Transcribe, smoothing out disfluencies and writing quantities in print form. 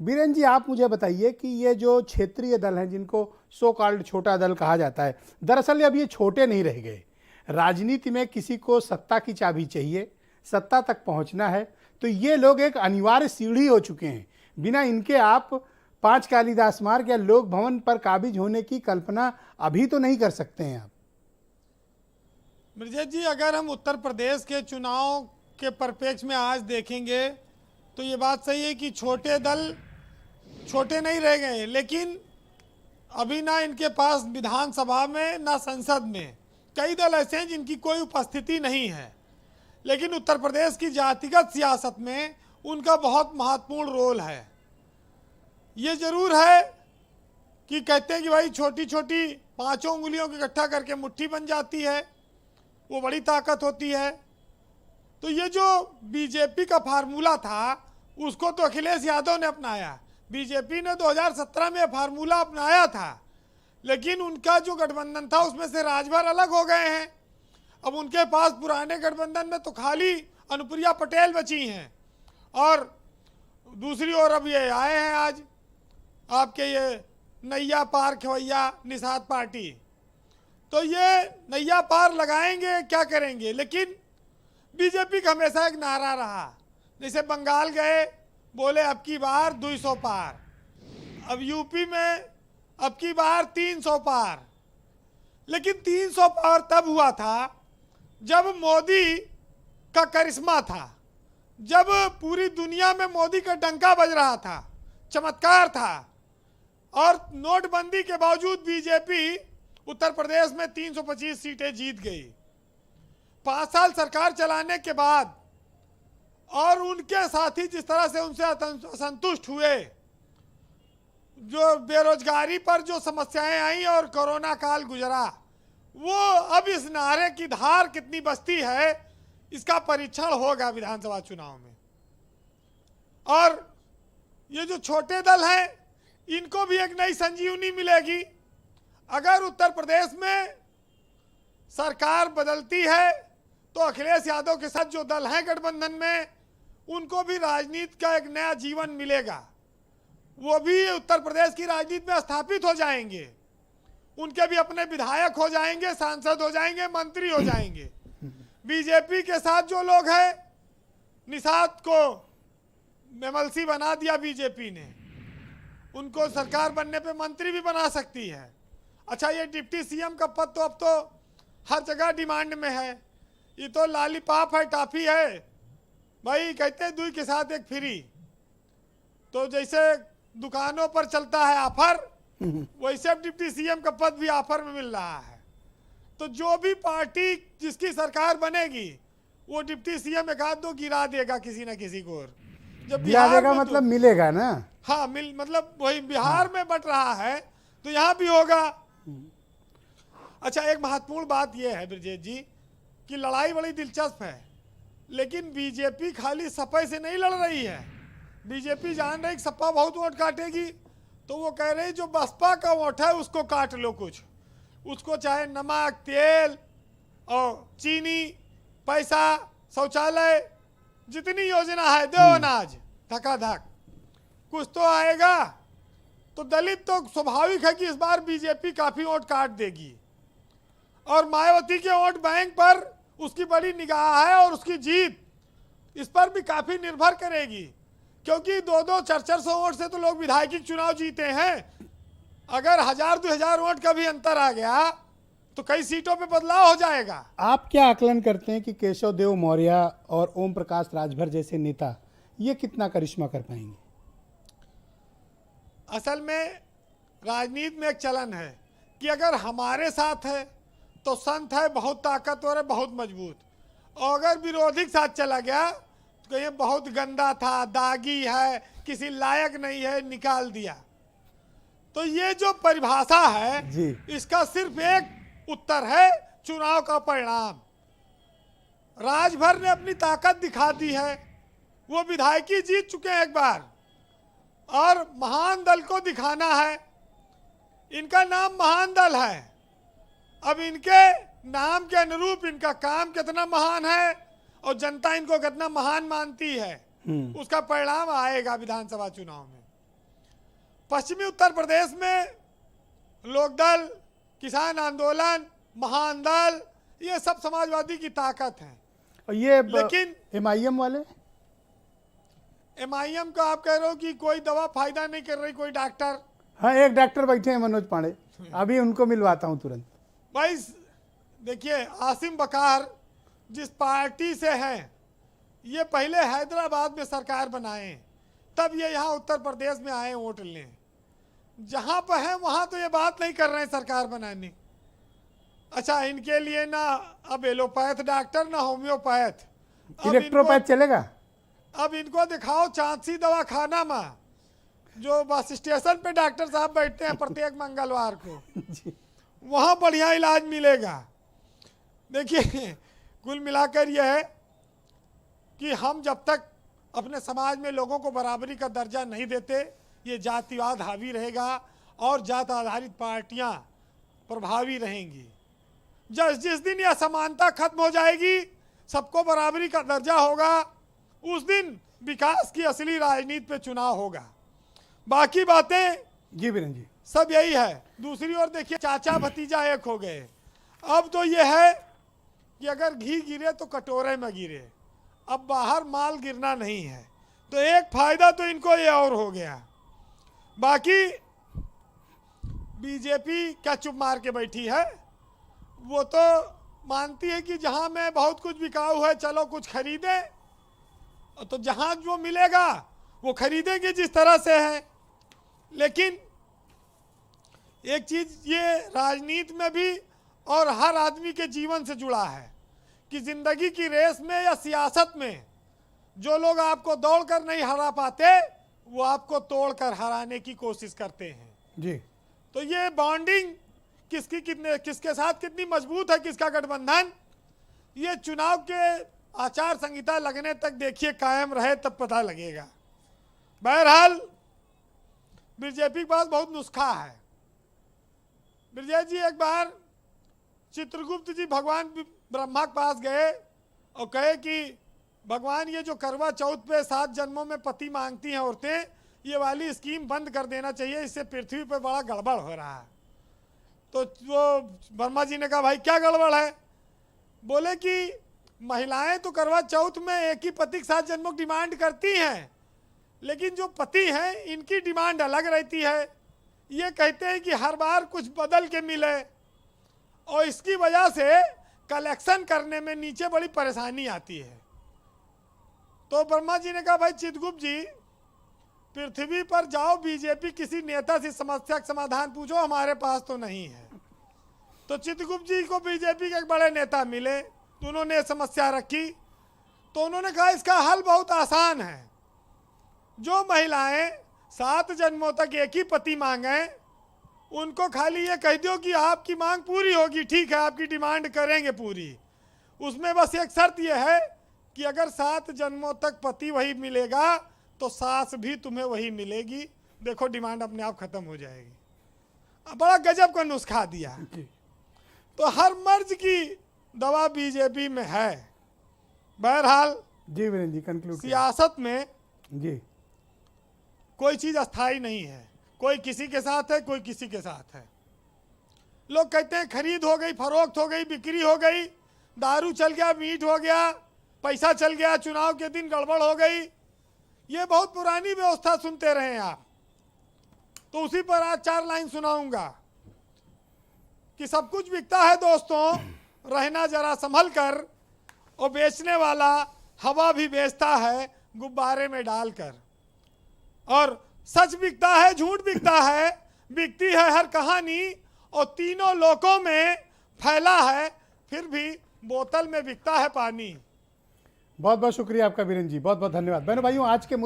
बीरेन जी, आप मुझे बताइए कि ये जो क्षेत्रीय दल हैं जिनको सो कॉल्ड छोटा दल कहा जाता है, दरअसल अब ये छोटे नहीं रह गए। राजनीति में किसी को सत्ता की चाबी चाहिए, सत्ता तक पहुंचना है, तो ये लोग एक अनिवार्य सीढ़ी हो चुके हैं। बिना इनके आप 5 कालिदास मार्ग या लोक भवन पर काबिज होने की कल्पना अभी तो नहीं कर सकते हैं आप। ब्रजेश जी, अगर हम उत्तर प्रदेश के चुनाव के परिप्रेक्ष्य में आज देखेंगे तो ये बात सही है कि छोटे दल छोटे नहीं रह गए, लेकिन अभी ना इनके पास विधानसभा में ना संसद में कई दल ऐसे हैं जिनकी कोई उपस्थिति नहीं है, लेकिन उत्तर प्रदेश की जातिगत सियासत में उनका बहुत महत्वपूर्ण रोल है। ये जरूर है कि कहते हैं कि भाई छोटी छोटी 5 उंगलियों को इकट्ठा करके मुट्ठी बन जाती है, वो बड़ी ताकत होती है। तो ये जो बीजेपी का फार्मूला था उसको तो अखिलेश यादव ने अपनाया। बीजेपी ने 2017 में फार्मूला अपनाया था, लेकिन उनका जो गठबंधन था उसमें से राजभर अलग हो गए हैं। अब उनके पास पुराने गठबंधन में तो खाली अनुप्रिया पटेल बची हैं, और दूसरी ओर अब ये आए हैं आज आपके ये नैया पार खवैया निषाद पार्टी। तो ये नैया पार लगाएंगे क्या करेंगे, लेकिन बीजेपी का हमेशा एक नारा रहा, जैसे बंगाल गए बोले अब की बार 200 पार, अब यूपी में अब की बार 300 पार। लेकिन 300 पार तब हुआ था जब मोदी का करिश्मा था, जब पूरी दुनिया में मोदी का डंका बज रहा था, चमत्कार था। और नोटबंदी के बावजूद बीजेपी उत्तर प्रदेश में 325 सीटें जीत गई। 5 साल सरकार चलाने के बाद और उनके साथी जिस तरह से उनसे असंतुष्ट हुए, जो बेरोजगारी पर जो समस्याएं आई और कोरोना काल गुजरा, वो अब इस नारे की धार कितनी बसती है इसका परीक्षण होगा विधानसभा चुनाव में। और ये जो छोटे दल हैं इनको भी एक नई संजीवनी मिलेगी। अगर उत्तर प्रदेश में सरकार बदलती है तो अखिलेश यादव के साथ जो दल हैं गठबंधन में, उनको भी राजनीति का एक नया जीवन मिलेगा। वो भी उत्तर प्रदेश की राजनीति में स्थापित हो जाएंगे, उनके भी अपने विधायक हो जाएंगे, सांसद हो जाएंगे, मंत्री हो जाएंगे। बीजेपी के साथ जो लोग हैं, निषाद को एमएलसी बना दिया बीजेपी ने, उनको सरकार बनने पे मंत्री भी बना सकती है। अच्छा, ये डिप्टी सीएम का पद तो अब तो हर जगह डिमांड में है, ये तो लॉलीपॉप है, टॉफी है भाई, कहते हैं 2 के साथ 1 फ्री। तो जैसे दुकानों पर चलता है ऑफर, वैसे अब डिप्टी सीएम का पद भी ऑफर में मिल रहा है। तो जो भी पार्टी जिसकी सरकार बनेगी वो डिप्टी सीएम 1-2 गिरा देगा किसी ना किसी को। जब गिरा देगा मतलब मिलेगा ना। हाँ, मतलब वही बिहार में बट रहा है तो यहाँ भी होगा। अच्छा, एक महत्वपूर्ण बात यह है ब्रजेश जी कि लड़ाई बड़ी दिलचस्प है, लेकिन बीजेपी खाली सपा से नहीं लड़ रही है। बीजेपी जान रही सपा बहुत वोट काटेगी, तो वो कह रही जो बसपा का वोट है उसको काट लो कुछ, उसको चाहे नमक, तेल और चीनी, पैसा, शौचालय, जितनी योजना है दो, अनाज धकाधक, कुछ तो आएगा। तो दलित तो स्वाभाविक है कि इस बार बीजेपी काफी वोट काट देगी, और मायावती के वोट बैंक पर उसकी बड़ी निगाह है, और उसकी जीत इस पर भी काफी निर्भर करेगी, क्योंकि 2-2, 400 वोट से तो लोग विधायकी चुनाव जीते हैं। अगर 1000-2000 वोट का भी अंतर आ गया तो कई सीटों पे बदलाव हो जाएगा। आप क्या आकलन करते हैं कि केशव देव मौर्य और ओम प्रकाश राजभर जैसे नेता ये कितना करिश्मा कर पाएंगे? असल में राजनीति में एक चलन है कि अगर हमारे साथ है तो संत है, बहुत ताकतवर है, बहुत मजबूत, और अगर विरोधी के साथ चला गया तो ये बहुत गंदा था, दागी है, किसी लायक नहीं है, निकाल दिया। तो ये जो परिभाषा है जी, इसका सिर्फ एक उत्तर है, चुनाव का परिणाम। राजभर ने अपनी ताकत दिखा दी है, वो विधायकी जीत चुके हैं एक बार, और महान दल को दिखाना है। इनका नाम महान दल है, अब इनके नाम के अनुरूप इनका काम कितना महान है और जनता इनको कितना महान मानती है, उसका परिणाम आएगा विधानसभा चुनाव में। पश्चिमी उत्तर प्रदेश में लोकदल, किसान आंदोलन, महान दल, ये सब समाजवादी की ताकत है। और ये लेकिन MIM वाले, MIM का आप कह रहे हो कि कोई दवा फायदा नहीं कर रही, कोई डॉक्टर। हाँ एक डॉक्टर बैठे हैं मनोज पांडे, अभी उनको मिलवाता हूँ तुरंत। भाई देखिए, आसिम बकार जिस पार्टी से हैं, ये पहले हैदराबाद में सरकार बनाए, तब ये यहाँ उत्तर प्रदेश में आए वोट लें। जहाँ पर हैं वहाँ तो ये बात नहीं कर रहे हैं सरकार बनाने। अच्छा, इनके लिए ना अब एलोपैथ डॉक्टर ना होम्योपैथ, इलेक्ट्रोपैथ चलेगा। अब इनको दिखाओ चांदसी दवा खाना में, जो बस स्टेशन पे डॉक्टर साहब बैठते हैं प्रत्येक मंगलवार को, वहाँ बढ़िया इलाज मिलेगा। देखिए, कुल मिलाकर यह है कि हम जब तक अपने समाज में लोगों को बराबरी का दर्जा नहीं देते, ये जातिवाद हावी रहेगा और जात आधारित पार्टियां प्रभावी रहेंगी। जिस दिन यह समानता खत्म हो जाएगी, सबको बराबरी का दर्जा होगा, उस दिन विकास की असली राजनीति पे चुनाव होगा। बाकी बातें जी बीरेन जी, सब यही है। दूसरी ओर देखिए, चाचा भतीजा एक हो गए। अब तो यह है कि अगर घी गिरे तो कटोरे में गिरे, अब बाहर माल गिरना नहीं है। तो एक फायदा तो इनको ये और हो गया। बाकी बीजेपी क्या चुप मार के बैठी है? वो तो मानती है कि जहां में बहुत कुछ बिकाऊ है, चलो कुछ खरीदे, तो जहां जो मिलेगा वो खरीदेंगे जिस तरह से है। लेकिन एक चीज ये राजनीति में भी और हर आदमी के जीवन से जुड़ा है कि जिंदगी की रेस में या सियासत में जो लोग आपको दौड़कर नहीं हरा पाते, वो आपको तोड़कर हराने की कोशिश करते हैं जी। तो ये बॉन्डिंग किसके साथ कितनी मजबूत है, किसका गठबंधन, ये चुनाव के आचार संहिता लगने तक देखिए कायम रहे, तब पता लगेगा। बहरहाल बीजेपी के पास बहुत नुस्खा है। ब्रजेश जी एक बार चित्रगुप्त जी भगवान ब्रह्मा के पास गए और कहे कि भगवान, ये जो करवा चौथ पे 7 जन्मों में पति मांगती हैं औरतें, ये वाली स्कीम बंद कर देना चाहिए, इससे पृथ्वी पे बड़ा गड़बड़ हो रहा है। तो वो ब्रह्मा जी ने कहा, भाई क्या गड़बड़ है? बोले कि महिलाएं तो करवा चौथ में एक ही पति के 7 जन्मों की डिमांड करती हैं, लेकिन जो पति हैं इनकी डिमांड अलग रहती है। ये कहते हैं कि हर बार कुछ बदल के मिले, और इसकी वजह से कलेक्शन करने में नीचे बड़ी परेशानी आती है। तो ब्रह्मा जी ने कहा, भाई चित्रगुप्त जी, पृथ्वी पर जाओ, बीजेपी किसी नेता से समस्या का समाधान पूछो, हमारे पास तो नहीं है। तो चित्रगुप्त जी को बीजेपी के एक बड़े नेता मिले, तो उन्होंने समस्या रखी। तो उन्होंने कहा, इसका हल बहुत आसान है। जो महिलाएं 7 जन्मों तक एक ही पति मांगे, उनको खाली ये कह दो कि आपकी मांग पूरी होगी, ठीक है, आपकी डिमांड करेंगे पूरी। उसमें बस एक शर्त यह है कि अगर 7 जन्मों तक पति वही मिलेगा तो सास भी तुम्हें वही मिलेगी। देखो, डिमांड अपने आप खत्म हो जाएगी। बड़ा गजब का नुस्खा दिया। तो हर मर्ज की दवा बीजेपी में है। बहरहाल जी वीरेन जी, कंक्लूड सियासत में जी कोई चीज अस्थाई नहीं है। कोई किसी के साथ है, कोई किसी के साथ है। लोग कहते हैं खरीद हो गई, फरोख्त हो गई, बिक्री हो गई, दारू चल गया, मीट हो गया, पैसा चल गया, चुनाव के दिन गड़बड़ हो गई। ये बहुत पुरानी व्यवस्था सुनते रहे हैं आप। तो उसी पर आज 4 लाइन सुनाऊंगा कि सब कुछ बिकता है दोस्तों, रहना जरा संभल कर, और बेचने वाला हवा भी बेचता है गुब्बारे में डालकर। और सच बिकता है, झूठ बिकता है, बिकती है हर कहानी, और तीनों लोकों में फैला है, फिर भी बोतल में बिकता है पानी। बहुत बहुत शुक्रिया आपका वीरेन जी, बहुत बहुत धन्यवाद। बहनों भाइयों, आज के